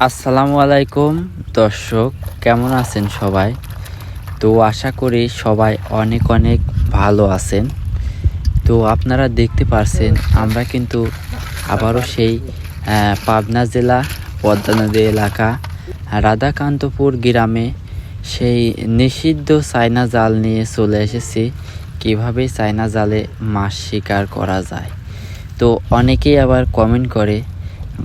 আসসালামু আলাইকুম দর্শক, কেমন আছেন সবাই? তো আশা করি সবাই অনেক অনেক ভালো আছেন। তো আপনারা দেখতে পারছেন আমরা কিন্তু আবারও সেই পাবনা জেলা পদ্মা নদী এলাকা রাধাকান্তপুর গ্রামে সেই নিষিদ্ধ চায়না জাল নিয়ে চলে এসেছি। কিভাবে চায়না জালে মাছ শিকার করা যায়। তো অনেকেই আবার কমেন্ট করে,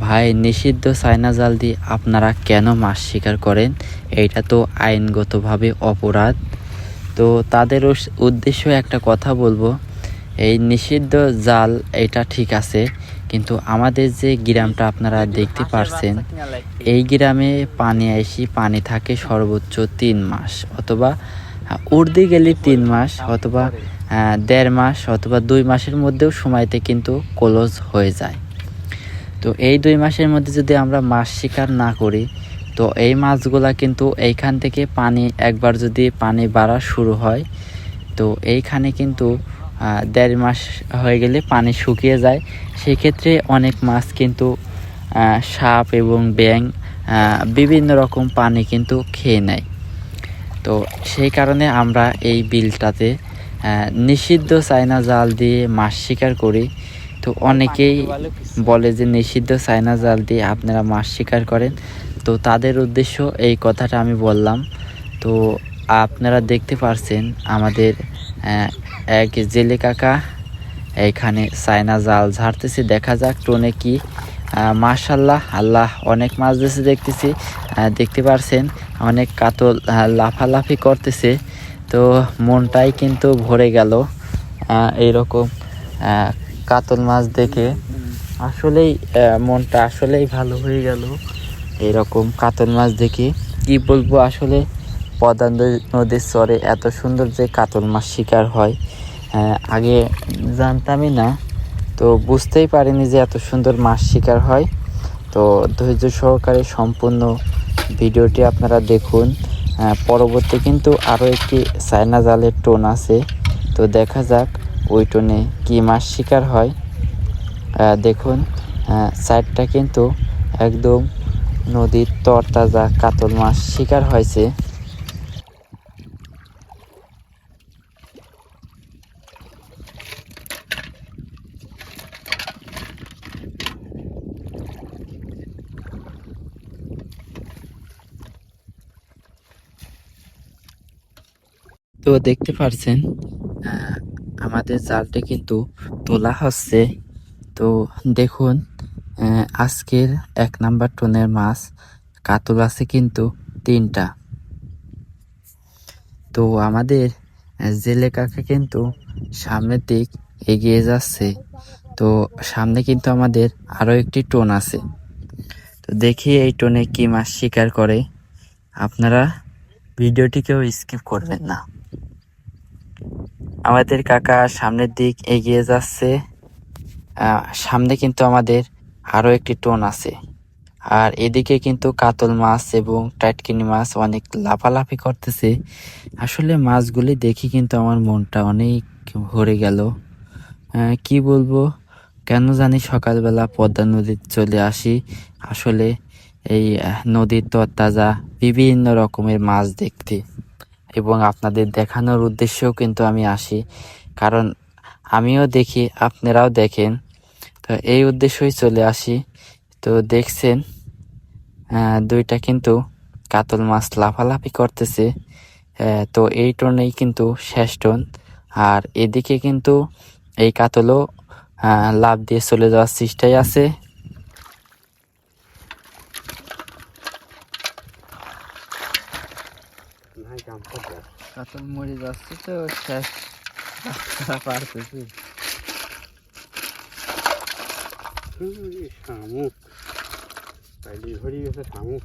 ভাই নিষিদ্ধ চায়না জাল দিয়ে আপনারা কেন মাছ শিকার করেন? এইটা তো আইনগতভাবে অপরাধ। তো তাদের উদ্দেশ্য একটা কথা বলবো, এই নিষিদ্ধ জাল এটা ঠিক আছে, কিন্তু আমাদের যে গ্রামটা আপনারা দেখতে পারছেন, এই গ্রামে পানি থাকে সর্বোচ্চ 3 মাস, অথবা উর্দি গেলে 3 মাস, অথবা 1.5 মাস, অথবা 2 মাসের মধ্যেও সময়তে কিন্তু ক্লোজ হয়ে যায়। তো এই 2 মাসের মধ্যে যদি আমরা মাছ শিকার না করি, তো এই মাছগুলা কিন্তু এইখান থেকে একবার যদি পানি বাড়া শুরু হয়, তো এইখানে কিন্তু 1.5 মাস হয়ে গেলে পানি শুকিয়ে যায়। সেক্ষেত্রে অনেক মাছ কিন্তু সাপ এবং ব্যাঙ বিভিন্ন রকম পানি কিন্তু খেয়ে নেয়। তো সেই কারণে আমরা এই বিলটাতে নিষিদ্ধ চায়না জাল দিয়ে মাছ শিকার করি। তো অনেকেই বলে যে নিষিদ্ধ চায়না জাল দিয়ে আপনারা মাছ শিকার করেন, তো তাদের উদ্দেশ্য এই কথাটা আমি বললাম। তো আপনারা দেখতে পারছেন আমাদের এক জেলে কাকা এইখানে চায়না জাল ঝাড়তেছে। দেখা যাক টোনে কি। মাশাল্লাহ, আল্লাহ অনেক মাছ দিয়েছে দেখতেছি। দেখতে পারছেন অনেক কাতল লাফালাফি করতেছে। তো মনটাই কিন্তু ভরে গেল এইরকম কাতল মাছ দেখে। আসলেই মনটা আসলেই ভালো হয়ে গেল এইরকম কাতল মাছ দেখে। কি বলবো, আসলে পদ্মা নদীর চরে এত সুন্দর যে কাতল মাছ শিকার হয় আগে জানতামই না। তো বুঝতেই পারিনি যে এত সুন্দর মাছ শিকার হয়। তো ধৈর্য সহকারে সম্পূর্ণ ভিডিওটি আপনারা দেখুন। পরবর্তী কিন্তু আরও একটি চায়না জালের টোন আছে, তো দেখা যাক ওই টোনে কি মাছ শিকার হয়। দেখুন সাইডটা কিন্তু একদম নদীর তরতাজা কাতল মাছ শিকার হয়েছে। তো দেখতে পারছেন আমাদের জালটি কিন্তু তোলা হচ্ছে। তো দেখুন আজকের 1 নাম্বার টোনের মাছ কাতল আছে কিন্তু 3টা। তো আমাদের জেলে কাকা কিন্তু সামনের দিক এগিয়ে যাচ্ছে। তো সামনে কিন্তু আমাদের আরও একটি টোন আছে। তো দেখি এই টোনে কি মাছ শিকার করে। আপনারা ভিডিওটিকেও স্কিপ করবেন না। আমাদের কাকা সামনের দিক এগিয়ে যাচ্ছে। সামনে কিন্তু আমাদের আরও একটি টোন আছে। আর এদিকে কিন্তু কাতল মাছ এবং টাটকিনি মাছ অনেক লাফালাফি করতেছে। আসলে মাছগুলি দেখি কিন্তু আমার মনটা অনেক ভরে গেল। কি বলবো, কেন জানি সকালবেলা পদ্মা নদীতে চলে আসি আসলে এই নদীর তরতাজা বিভিন্ন রকমের মাছ দেখতে, এবং আপনাদের দেখানোর উদ্দেশ্যেও কিন্তু আমি আসি, কারণ আমিও দেখি আপনারাও দেখেন। তো এই উদ্দেশ্যই চলে আসি। তো দেখছেন 2টা কিন্তু কাতল মাছ লাফালাফি করতেছে। তো এই টোনেই কিন্তু শেষ টোন। আর এদিকে কিন্তু এই কাতলও লাফ দিয়ে চলে যাওয়ার চেষ্টায় আছে। কাতল মরে যাচ্ছে, তো শেষ পারতেছি। শামুক পাইলি ধরে গেছে শামুক।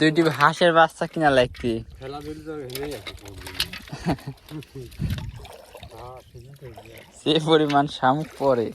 দুইটি হাঁসের বাচ্চা কিনা লাগতি। খেলাধুলি তো ভেঙে গেছে সে পরিমাণ শামুক পরে।